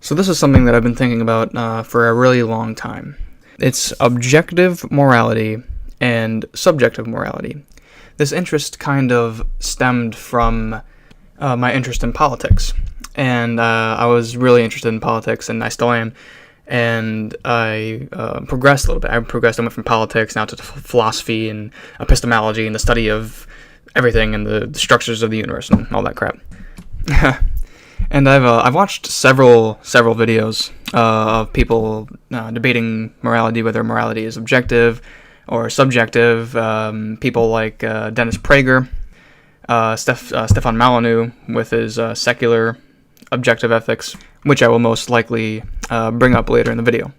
So this is something that I've been thinking about for a really long time. It's objective morality and subjective morality. This interest kind of stemmed from my interest in politics. And I was really interested in politics, and I still am. And I progressed a little bit. I went from politics now to philosophy and epistemology and the study of everything and the structures of the universe and all that crap. And I've watched several videos of people debating morality, whether morality is objective or subjective. People like Dennis Prager, Stefan Molyneux with his secular objective ethics, which I will most likely bring up later in the video.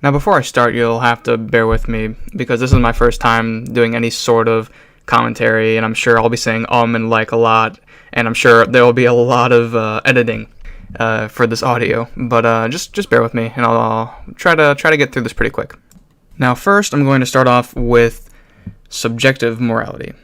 Now, before I start, you'll have to bear with me because this is my first time doing any sort of commentary, and I'm sure I'll be saying and like a lot, and I'm sure there will be a lot of editing for this audio, but just bear with me, and I'll try to get through this pretty quick. Now, first, I'm going to start off with subjective morality,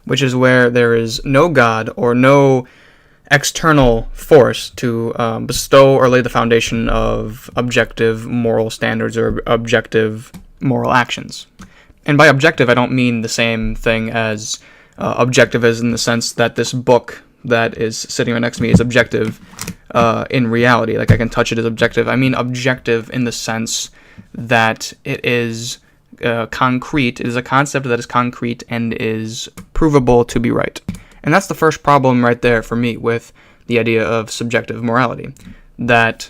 which is where there is no God or no external force to bestow or lay the foundation of objective moral standards or objective moral actions. And by objective, I don't mean the same thing as objective as in the sense that this book that is sitting right next to me is objective in reality. Like I can touch it as objective. I mean objective in the sense that it is concrete. It is a concept that is concrete and is provable to be right. And that's the first problem right there for me with the idea of subjective morality, that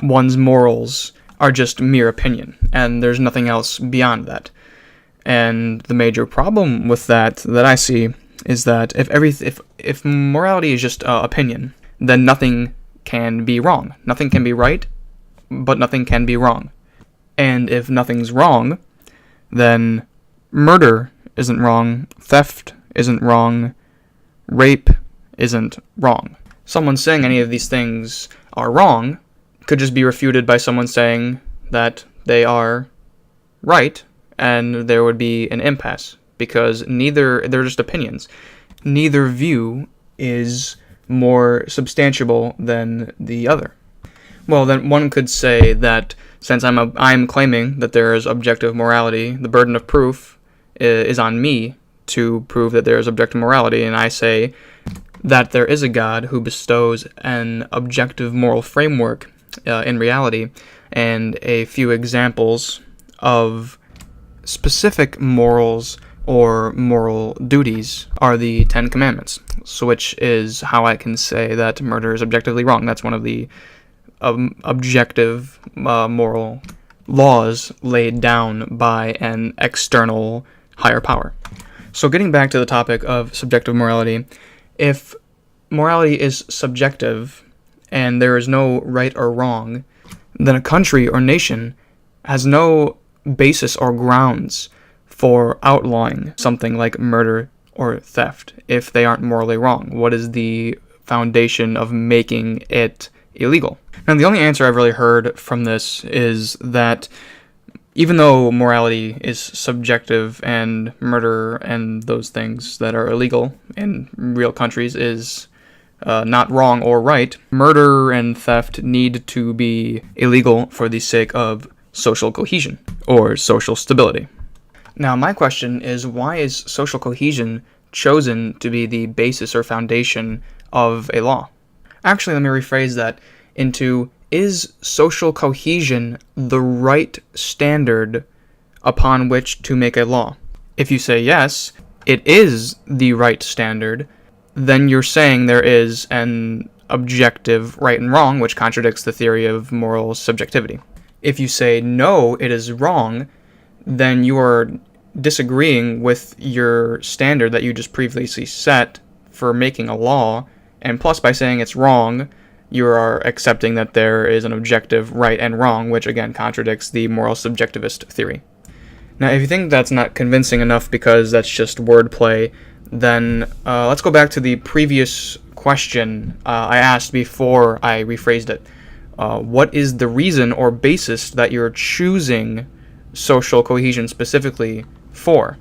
one's morals are just mere opinion, and there's nothing else beyond that. And the major problem with that I see is that if morality is just opinion, then nothing can be wrong. Nothing can be right, but nothing can be wrong. And if nothing's wrong, then murder isn't wrong, theft isn't wrong, rape isn't wrong. Someone saying any of these things are wrong could just be refuted by someone saying that they are right, and there would be an impasse, because they're just opinions. Neither view is more substantiable than the other. Well, then one could say that since I'm claiming that there is objective morality, the burden of proof is on me to prove that there is objective morality, and I say that there is a God who bestows an objective moral framework in reality, and a few examples of specific morals or moral duties are the Ten Commandments, so which is how I can say that murder is objectively wrong. That's one of the objective moral laws laid down by an external higher power. So getting back to the topic of subjective morality, if morality is subjective and there is no right or wrong, then a country or nation has no basis or grounds for outlawing something like murder or theft if they aren't morally wrong. What is the foundation of making it illegal? Now, the only answer I've really heard from this is that even though morality is subjective and murder and those things that are illegal in real countries is not wrong or right, murder and theft need to be illegal for the sake of social cohesion or social stability. Now, my question is, why is social cohesion chosen to be the basis or foundation of a law? Actually, let me rephrase that into, is social cohesion the right standard upon which to make a law? If you say yes, it is the right standard, then you're saying there is an objective right and wrong, which contradicts the theory of moral subjectivity. If you say no, it is wrong, then you are disagreeing with your standard that you just previously set for making a law, and plus by saying it's wrong, you are accepting that there is an objective right and wrong, which again contradicts the moral subjectivist theory. Now, if you think that's not convincing enough because that's just wordplay, then let's go back to the previous question I asked before I rephrased it. What is the reason or basis that you're choosing social cohesion specifically for?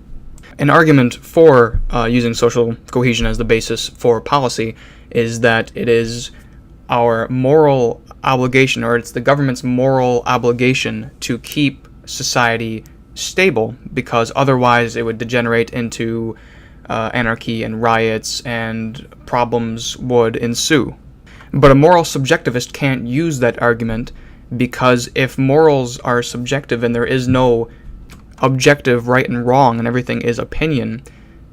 An argument for using social cohesion as the basis for policy is that it is our moral obligation, or it's the government's moral obligation to keep society stable, because otherwise it would degenerate into anarchy and riots, and problems would ensue. But a moral subjectivist can't use that argument, because if morals are subjective and there is no objective right and wrong and everything is opinion,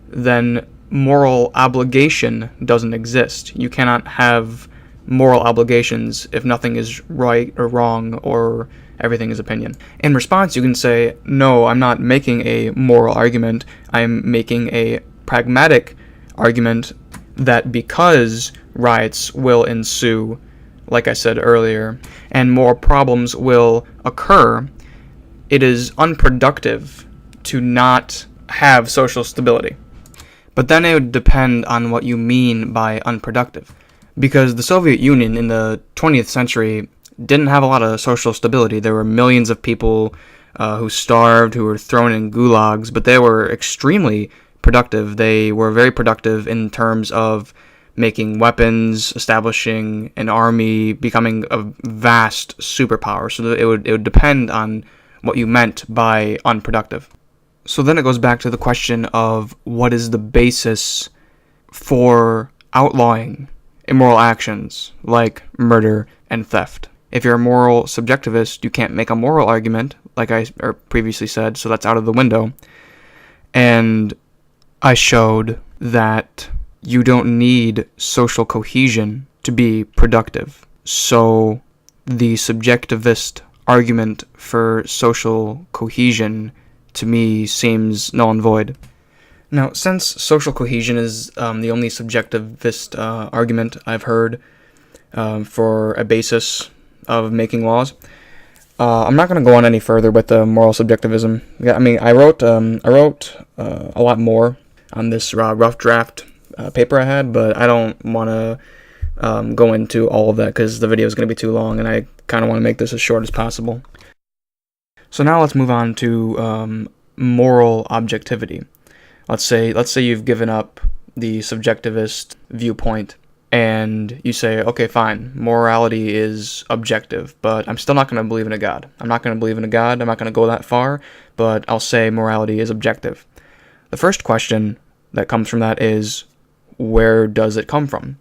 then moral obligation doesn't exist. You cannot have moral obligations if nothing is right or wrong or everything is opinion. In response, you can say, no, I'm not making a moral argument. I'm making a pragmatic argument that because riots will ensue, like I said earlier, and more problems will occur, it is unproductive to not have social stability. But then it would depend on what you mean by unproductive, because the Soviet Union in the 20th century didn't have a lot of social stability. There were millions of people who starved, who were thrown in gulags, but they were extremely productive. They were very productive in terms of making weapons, establishing an army, becoming a vast superpower. So it would depend on what you meant by unproductive. So then it goes back to the question of what is the basis for outlawing immoral actions like murder and theft. If you're a moral subjectivist, you can't make a moral argument, like I previously said, so that's out of the window. And I showed that you don't need social cohesion to be productive. So the subjectivist argument for social cohesion to me seems null and void. Now, since social cohesion is the only subjectivist argument I've heard for a basis of making laws, I'm not going to go on any further with the moral subjectivism. I mean, I wrote a lot more on this rough draft paper I had, but I don't want to go into all of that because the video is going to be too long, and I kind of want to make this as short as possible. So now let's move on to moral objectivity. Let's say you've given up the subjectivist viewpoint, and you say, okay, fine, morality is objective, but I'm still not going to believe in a God. I'm not going to believe in a God. I'm not going to go that far, but I'll say morality is objective. The first question that comes from that is, where does it come from?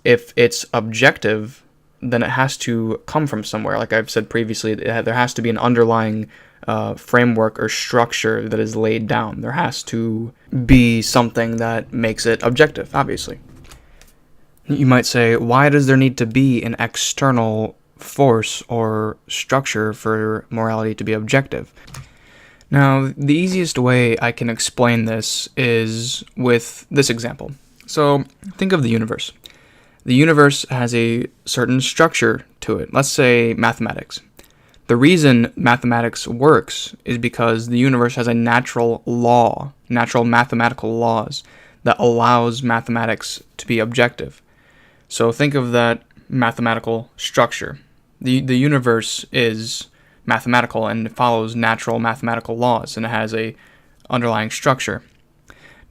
If it's objective, then it has to come from somewhere. Like I've said previously, there has to be an underlying framework or structure that is laid down. There has to be something that makes it objective, obviously. You might say, why does there need to be an external force or structure for morality to be objective? Now, the easiest way I can explain this is with this example. So, think of the universe. The universe has a certain structure to it. Let's say mathematics. The reason mathematics works is because the universe has a natural mathematical laws that allows mathematics to be objective. So think of that mathematical structure. The universe is mathematical and it follows natural mathematical laws, and it has a underlying structure.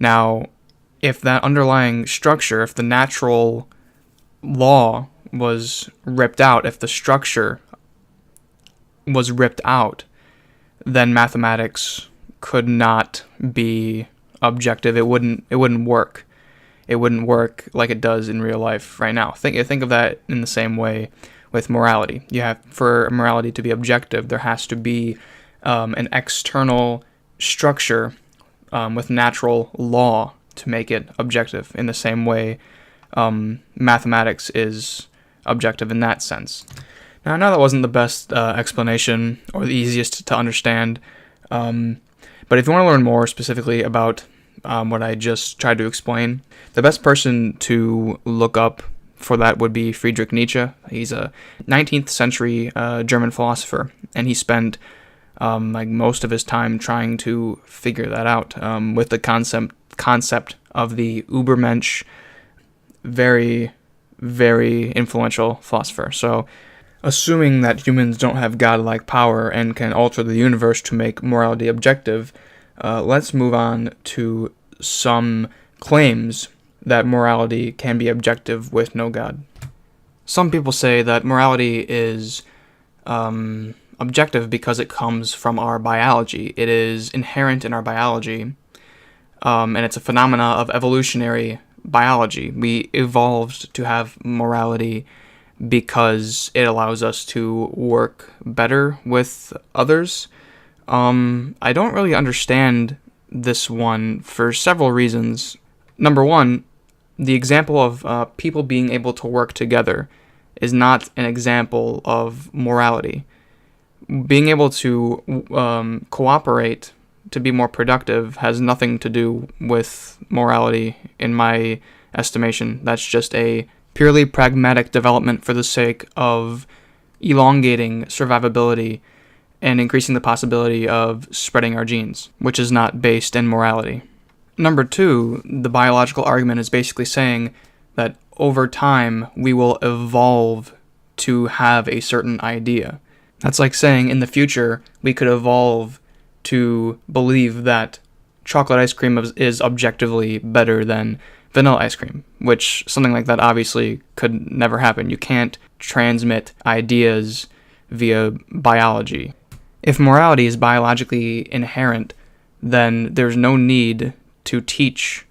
Now, if that underlying structure, if the natural law was ripped out, if the structure was ripped out, then mathematics could not be objective. It wouldn't work. It wouldn't work like it does in real life right now. Think of that in the same way with morality. For morality to be objective, there has to be an external structure with natural law to make it objective. In the same way, mathematics is objective in that sense. Now, I know that wasn't the best explanation or the easiest to understand, but if you want to learn more specifically about what I just tried to explain, the best person to look up for that would be Friedrich Nietzsche. He's a 19th century German philosopher, and he spent most of his time trying to figure that out with the concept of the Übermensch. Very, very influential philosopher. So, assuming that humans don't have godlike power and can alter the universe to make morality objective, let's move on to some claims that morality can be objective with no God. Some people say that morality is objective because it comes from our biology. It is inherent in our biology, and it's a phenomena of evolutionary biology. We evolved to have morality because it allows us to work better with others. I don't really understand this one for several reasons. Number one, the example of people being able to work together is not an example of morality. Being able to cooperate to be more productive has nothing to do with morality, in my estimation. That's just a purely pragmatic development for the sake of elongating survivability and increasing the possibility of spreading our genes, which is not based in morality. Number two, the biological argument is basically saying that over time we will evolve to have a certain idea. That's like saying in the future we could evolve to believe that chocolate ice cream is objectively better than vanilla ice cream, which something like that obviously could never happen. You can't transmit ideas via biology. If morality is biologically inherent, then there's no need to teach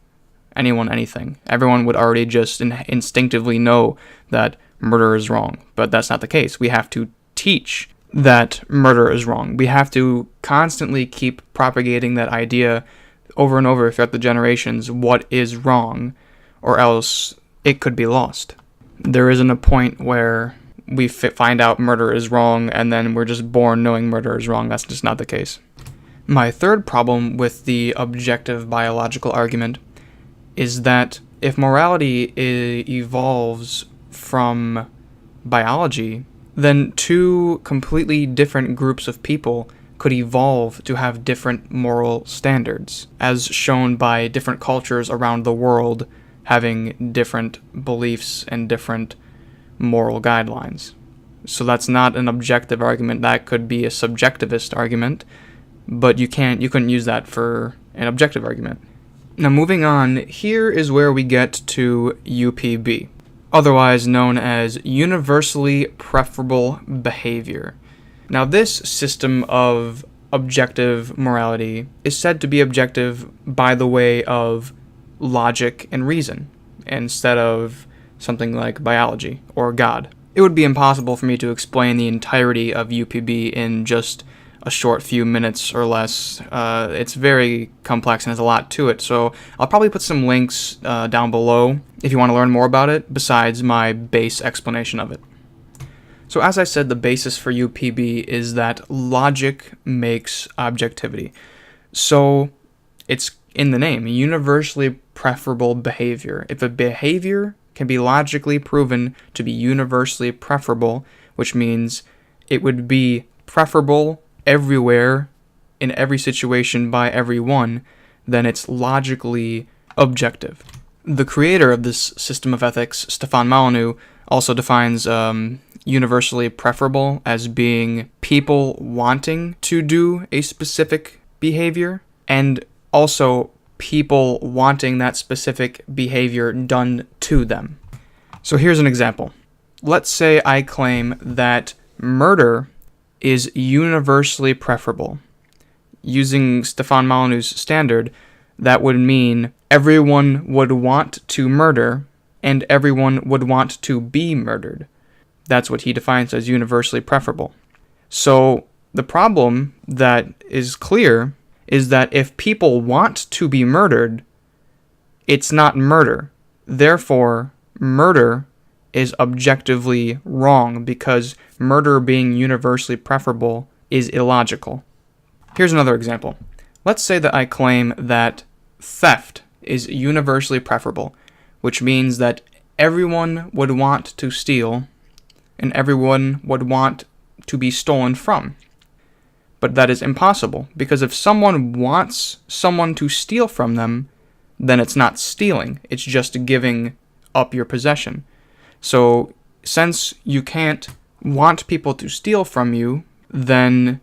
anyone anything. Everyone would already just instinctively know that murder is wrong, but that's not the case. We have to teach that murder is wrong. We have to constantly keep propagating that idea over and over throughout the generations, what is wrong, or else it could be lost. There isn't a point where we find out murder is wrong and then we're just born knowing murder is wrong. That's just not the case. My third problem with the objective biological argument is that if morality evolves from biology, then two completely different groups of people could evolve to have different moral standards, as shown by different cultures around the world having different beliefs and different moral guidelines. So that's not an objective argument. That could be a subjectivist argument, but you couldn't use that for an objective argument. Now moving on, here is where we get to UPB, otherwise known as universally preferable behavior. Now this system of objective morality is said to be objective by the way of logic and reason, instead of something like biology or God. It would be impossible for me to explain the entirety of UPB in just a short few minutes or less. It's very complex and has a lot to it, so I'll probably put some links down below if you want to learn more about it, besides my base explanation of it. So as I said, the basis for UPB is that logic makes objectivity. So it's in the name, universally preferable behavior. If a behavior can be logically proven to be universally preferable, which means it would be preferable everywhere, in every situation, by everyone, then it's logically objective. The creator of this system of ethics, Stefan Molyneux, also defines universally preferable as being people wanting to do a specific behavior, and also people wanting that specific behavior done to them. So here's an example. Let's say I claim that murder is universally preferable. Using Stefan Molyneux's standard, that would mean everyone would want to murder and everyone would want to be murdered. That's what he defines as universally preferable. So the problem that is clear is that if people want to be murdered, it's not murder. Therefore, murder is objectively wrong because murder being universally preferable is illogical. Here's another example. Let's say that I claim that theft is universally preferable, which means that everyone would want to steal and everyone would want to be stolen from. But that is impossible, because if someone wants someone to steal from them, then it's not stealing, it's just giving up your possession. So, since you can't want people to steal from you, then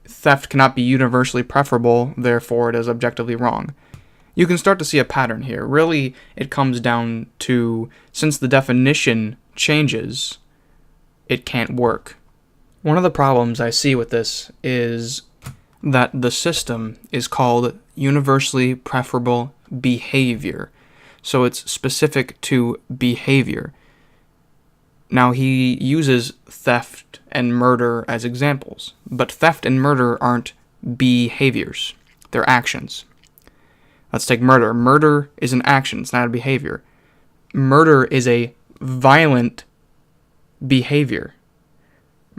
theft cannot be universally preferable, therefore it is objectively wrong. You can start to see a pattern here. Really, it comes down to, since the definition changes, it can't work. One of the problems I see with this is that the system is called universally preferable behavior. So it's specific to behavior. Now, he uses theft and murder as examples, but theft and murder aren't behaviors. They're actions. Let's take murder. Murder is an action. It's not a behavior. Murder is a violent behavior.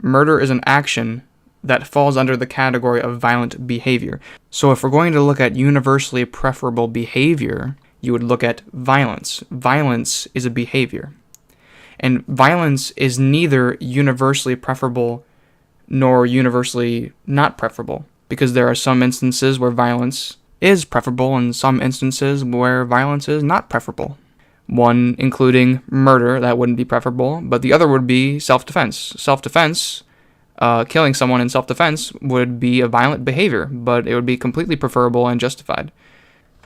Murder is an action that falls under the category of violent behavior. So if we're going to look at universally preferable behavior, you would look at violence. Violence is a behavior. And violence is neither universally preferable nor universally not preferable, because there are some instances where violence is preferable and some instances where violence is not preferable. One including murder, that wouldn't be preferable, but the other would be self-defense. Self-defense, killing someone in self-defense would be a violent behavior, but it would be completely preferable and justified.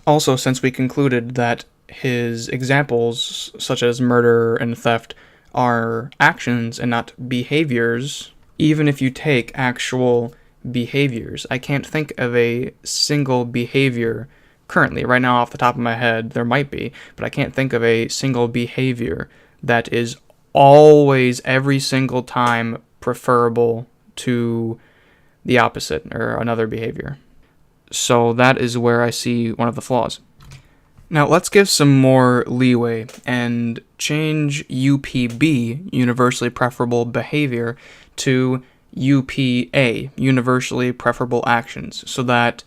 Also, since we concluded that his examples, such as murder and theft, are actions and not behaviors, even if you take actual behaviors, I can't think of a single behavior currently. Right now, off the top of my head, there might be, but I can't think of a single behavior that is always, every single time, preferable to the opposite or another behavior. So that is where I see one of the flaws. Now let's give some more leeway and change UPB, universally preferable behavior, to UPA, universally preferable actions, so that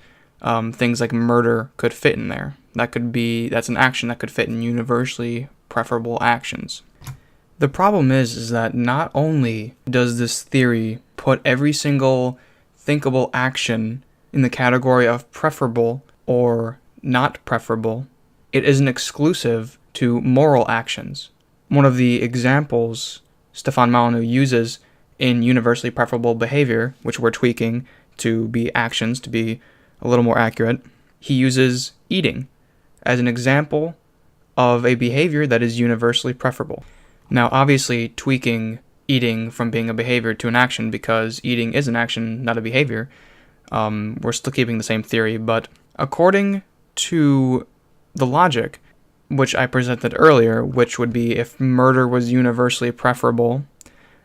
things like murder could fit in there. That's an action that could fit in universally preferable actions. The problem is that not only does this theory put every single thinkable action in the category of preferable or not preferable, it isn't exclusive to moral actions. One of the examples Stefan Molyneux uses in universally preferable behavior, which we're tweaking to be actions, to be a little more accurate, he uses eating as an example of a behavior that is universally preferable. Now, obviously, tweaking eating from being a behavior to an action, because eating is an action, not a behavior, we're still keeping the same theory, but according to the logic, which I presented earlier, which would be if murder was universally preferable,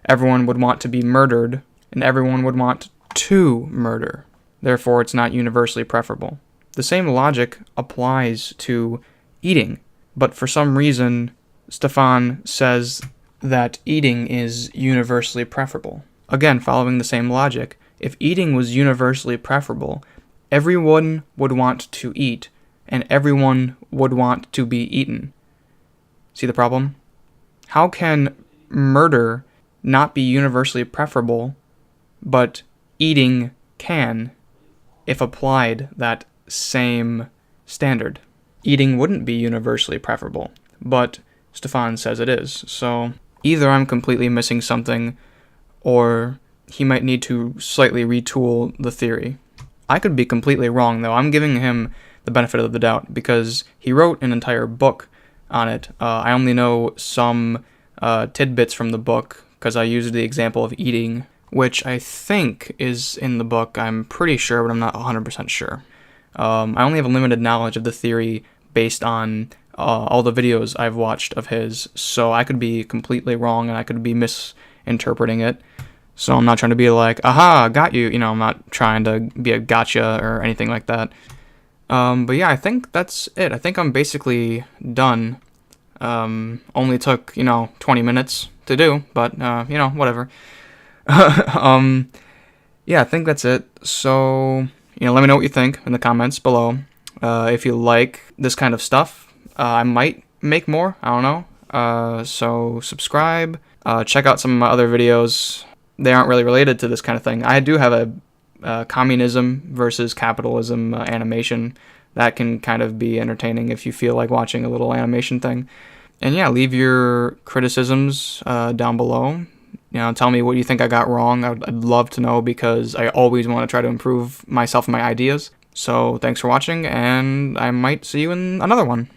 everyone would want to be murdered, and everyone would want to murder. Therefore, it's not universally preferable. The same logic applies to eating, but for some reason, Stefan says that eating is universally preferable. Again, following the same logic, if eating was universally preferable, everyone would want to eat, and everyone would want to be eaten. See the problem? How can murder not be universally preferable, but eating can, if applied that same standard? Eating wouldn't be universally preferable, but Stefan says it is. So either I'm completely missing something, or he might need to slightly retool the theory. I could be completely wrong, though. I'm giving him the benefit of the doubt, because he wrote an entire book on it. I only know some tidbits from the book, because I used the example of eating, which I think is in the book. I'm pretty sure, but I'm not 100% sure. I only have a limited knowledge of the theory based on all the videos I've watched of his, so I could be completely wrong, and I could be misinterpreting it. So I'm not trying to be like, aha, got you. I'm not trying to be a gotcha or anything like that. But yeah, I think that's it. I think I'm basically done. Only took, 20 minutes to do, but, whatever. Yeah, I think that's it. So, let me know what you think in the comments below. If you like this kind of stuff, I might make more. I don't know. So subscribe. Check out some of my other videos. They aren't really related to this kind of thing. I do have a communism versus capitalism animation that can kind of be entertaining if you feel like watching a little animation thing. And yeah, leave your criticisms down below. Tell me what you think I got wrong. I'd love to know, because I always want to try to improve myself and my ideas. So thanks for watching, and I might see you in another one.